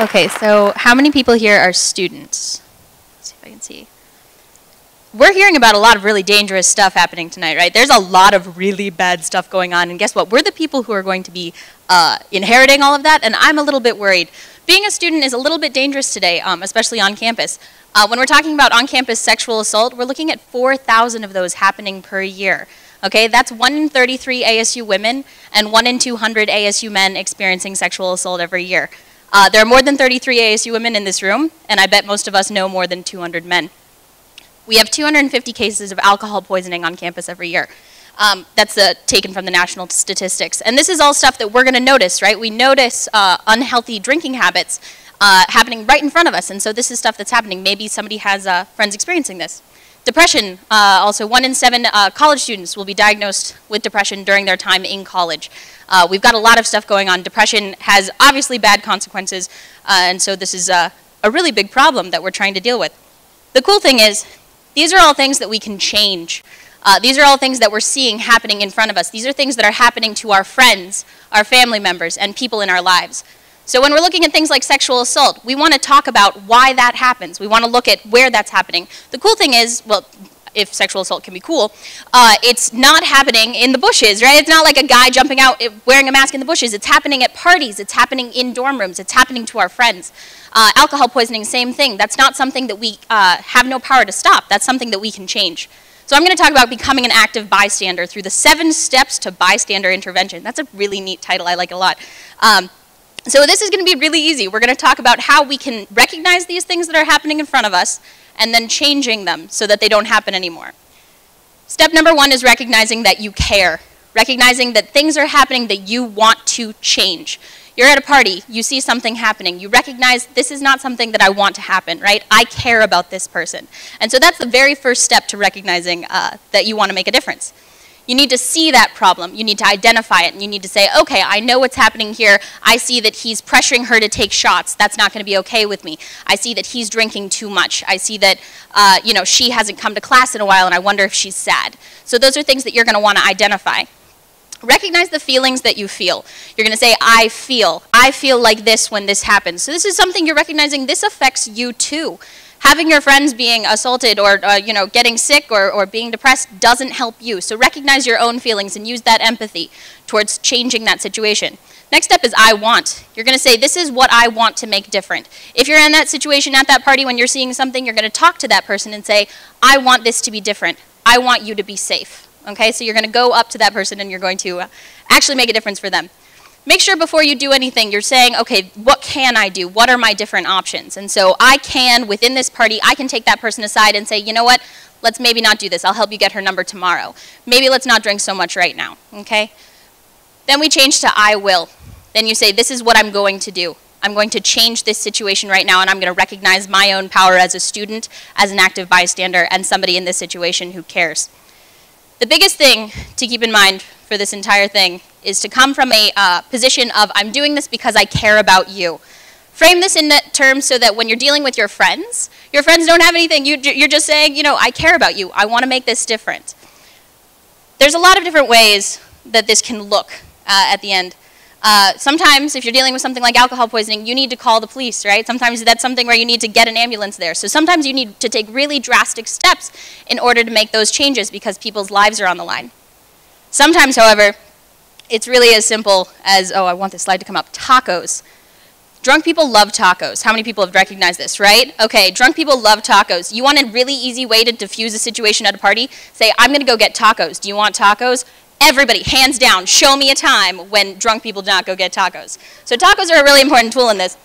Okay, so how many people here are students? Let's see if I can see. We're hearing about a lot of really dangerous stuff happening tonight, right? There's a lot of really bad stuff going on, and guess what? We're the people who are going to be inheriting all of that, and I'm a little bit worried. Being a student is a little bit dangerous today, especially on campus. When we're talking about on-campus sexual assault, we're looking at 4,000 of those happening per year. Okay, that's 1 in 33 ASU women and 1 in 200 ASU men experiencing sexual assault every year. There are more than 33 ASU women in this room, and I bet most of us know more than 200 men. We have 250 cases of alcohol poisoning on campus every year. That's taken from the national statistics. And this is all stuff that we're going to notice, right? We notice unhealthy drinking habits happening right in front of us, and so this is stuff that's happening. Maybe somebody has friends experiencing this. Depression, also 1 in 7 college students will be diagnosed with depression during their time in college. We've got a lot of stuff going on. Depression has obviously bad consequences, and so this is a really big problem that we're trying to deal with. The cool thing is, these are all things that we can change. These are all things that we're seeing happening in front of us. These are things that are happening to our friends, our family members, and people in our lives. So when we're looking at things like sexual assault, we want to talk about why that happens. We want to look at where that's happening. The cool thing is, well, if sexual assault can be cool, it's not happening in the bushes, right? It's not like a guy jumping out wearing a mask in the bushes. It's happening at parties. It's happening in dorm rooms. It's happening to our friends. Alcohol poisoning, same thing. That's not something that we have no power to stop. That's something that we can change. So I'm going to talk about becoming an active bystander through the 7 steps to bystander intervention. That's a really neat title. I like it a lot. So this is going to be really easy. We're going to talk about how we can recognize these things that are happening in front of us and then changing them so that they don't happen anymore. Step number 1 is recognizing that you care. Recognizing that things are happening that you want to change. You're at a party, you see something happening, you recognize this is not something that I want to happen, right? I care about this person. And so that's the very first step to recognizing that you want to make a difference. You need to see that problem, you need to identify it, and you need to say, okay, I know what's happening here. I see that he's pressuring her to take shots. That's not going to be okay with me. I see that he's drinking too much. I see that she hasn't come to class in a while, and I wonder if she's sad. So those are things that you're going to want to identify. Recognize the feelings that you feel. You're going to say, I feel like this when this happens. So this is something you're recognizing this affects you too. Having your friends being assaulted or getting sick or being depressed doesn't help you. So recognize your own feelings and use that empathy towards changing that situation. Next step is I want. You're going to say, this is what I want to make different. If you're in that situation at that party when you're seeing something, you're going to talk to that person and say, I want this to be different. I want you to be safe. Okay, so you're going to go up to that person and you're going to actually make a difference for them. Make sure before you do anything, you're saying, okay, what can I do? What are my different options? And so I can, within this party, I can take that person aside and say, you know what, let's maybe not do this. I'll help you get her number tomorrow. Maybe let's not drink so much right now, okay? Then we change to I will. Then you say, this is what I'm going to do. I'm going to change this situation right now, and I'm going to recognize my own power as a student, as an active bystander, and somebody in this situation who cares. The biggest thing to keep in mind for this entire thing is to come from a position of, I'm doing this because I care about you. Frame this in terms so that when you're dealing with your friends don't have anything. You're just saying, I care about you. I want to make this different. There's a lot of different ways that this can look at the end. Sometimes, if you're dealing with something like alcohol poisoning, you need to call the police, right? Sometimes that's something where you need to get an ambulance there. So sometimes you need to take really drastic steps in order to make those changes because people's lives are on the line. Sometimes, however, it's really as simple as, oh, I want this slide to come up, tacos. Drunk people love tacos. How many people have recognized this, right? Okay, drunk people love tacos. You want a really easy way to diffuse a situation at a party? Say, I'm going to go get tacos. Do you want tacos? Everybody, hands down, show me a time when drunk people do not go get tacos. So tacos are a really important tool in this.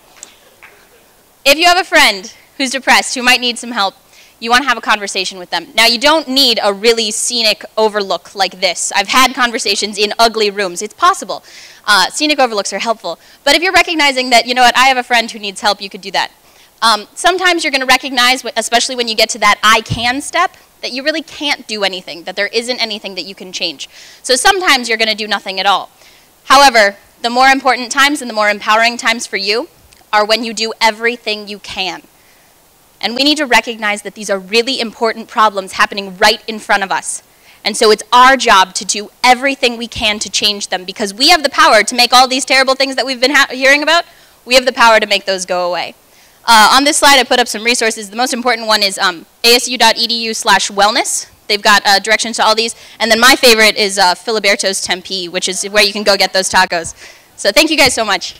If you have a friend who's depressed, who might need some help, you want to have a conversation with them. Now, you don't need a really scenic overlook like this. I've had conversations in ugly rooms. It's possible. Scenic overlooks are helpful. But if you're recognizing that, you know what, I have a friend who needs help, you could do that. Sometimes you're going to recognize, especially when you get to that I can step, that you really can't do anything, that there isn't anything that you can change. So sometimes you're going to do nothing at all. However, the more important times and the more empowering times for you are when you do everything you can. And we need to recognize that these are really important problems happening right in front of us. And so it's our job to do everything we can to change them because we have the power to make all these terrible things that we've been hearing about we have the power to make those go away. On this slide, I put up some resources. The most important one is asu.edu/wellness. They've got directions to all these. And then my favorite is Filiberto's Tempe, which is where you can go get those tacos. So thank you guys so much.